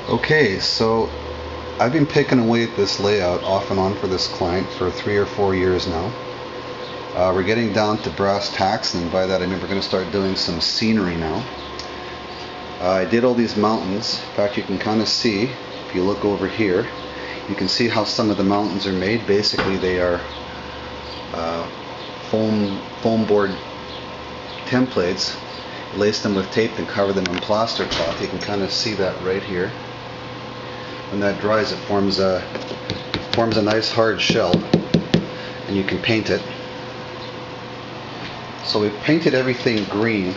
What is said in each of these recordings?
Okay, so I've been picking away at this layout off and on for this client for 3 or 4 years now. We're getting down to brass tacks, and by that I mean we're going to start doing some scenery now. I did all these mountains. In fact, you can kind of see, if you look over here, you can see how some of the mountains are made. Basically they are foam board templates. Lace them with tape and cover them in plaster cloth. You can kind of see that right here. When that dries, it forms a nice hard shell, and you can paint it. So we've painted everything green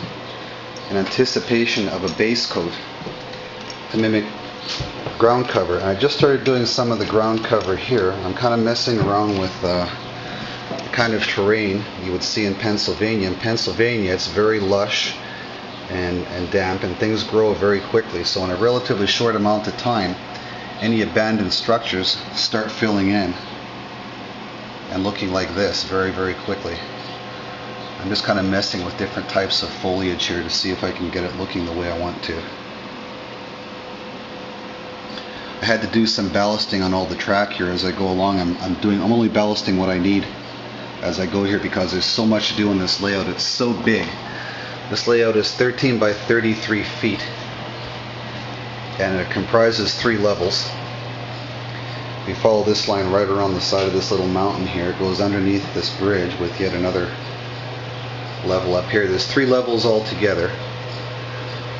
in anticipation of a base coat to mimic ground cover. And I just started doing some of the ground cover here. I'm kind of messing around with the kind of terrain you would see in Pennsylvania. In Pennsylvania, it's very lush and damp, and things grow very quickly. So in a relatively short amount of time, any abandoned structures start filling in and looking like this very, very quickly. I'm just kind of messing with different types of foliage here to see if I can get it looking the way I want to. I had to do some ballasting on all the track here as I go along. I'm only ballasting what I need as I go here because there's so much to do in this layout. It's so big. This layout is 13 by 33 feet, and it comprises 3 levels. We follow this line right around the side of this little mountain here. It goes underneath this bridge with yet another level up here. There's 3 levels altogether.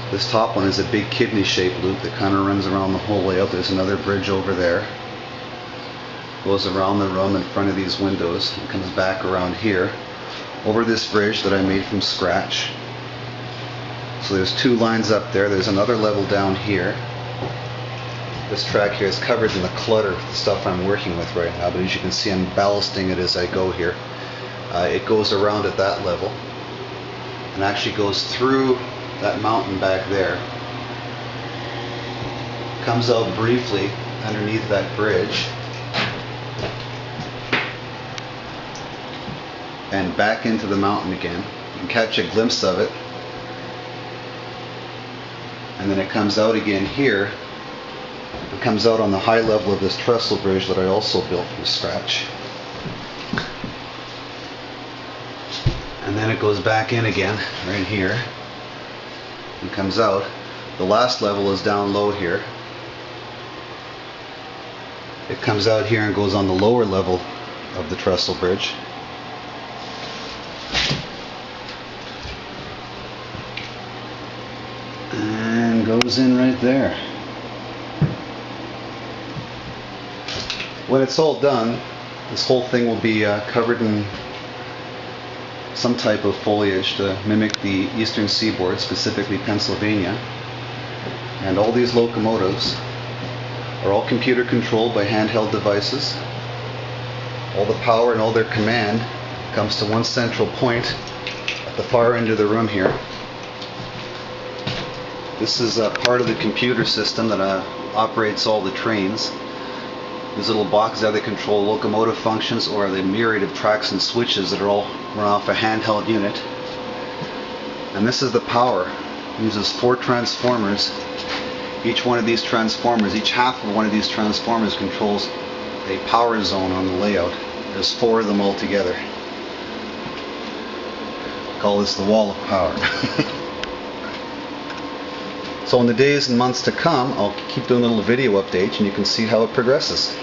This top one is a big kidney-shaped loop that kind of runs around the whole layout. There's another bridge over there. Goes around the room in front of these windows and comes back around here over this bridge that I made from scratch. So there's 2 lines up there. There's another level down here. This track here is covered in the clutter of the stuff I'm working with right now, but as you can see, I'm ballasting it as I go here. It goes around at that level and actually goes through that mountain back there, comes out briefly underneath that bridge, and back into the mountain again. You can catch a glimpse of it. And then it comes out again here. It comes out on the high level of this trestle bridge that I also built from scratch. And then it goes back in again, right here, and comes out. The last level is down low here. It comes out here and goes on the lower level of the trestle bridge. And goes in right there. When it's all done, this whole thing will be covered in some type of foliage to mimic the eastern seaboard, specifically Pennsylvania. And all these locomotives are all computer controlled by handheld devices. All the power and all their command comes to one central point at the far end of the room here. This is part of the computer system that operates all the trains. These little boxes either control locomotive functions or the myriad of tracks and switches that are all run off a handheld unit. And this is the power. It uses 4 transformers. Each one of these transformers, each half of one of these transformers controls a power zone on the layout. There's 4 of them all together. Call this the wall of power. So in the days and months to come, I'll keep doing little video updates and you can see how it progresses.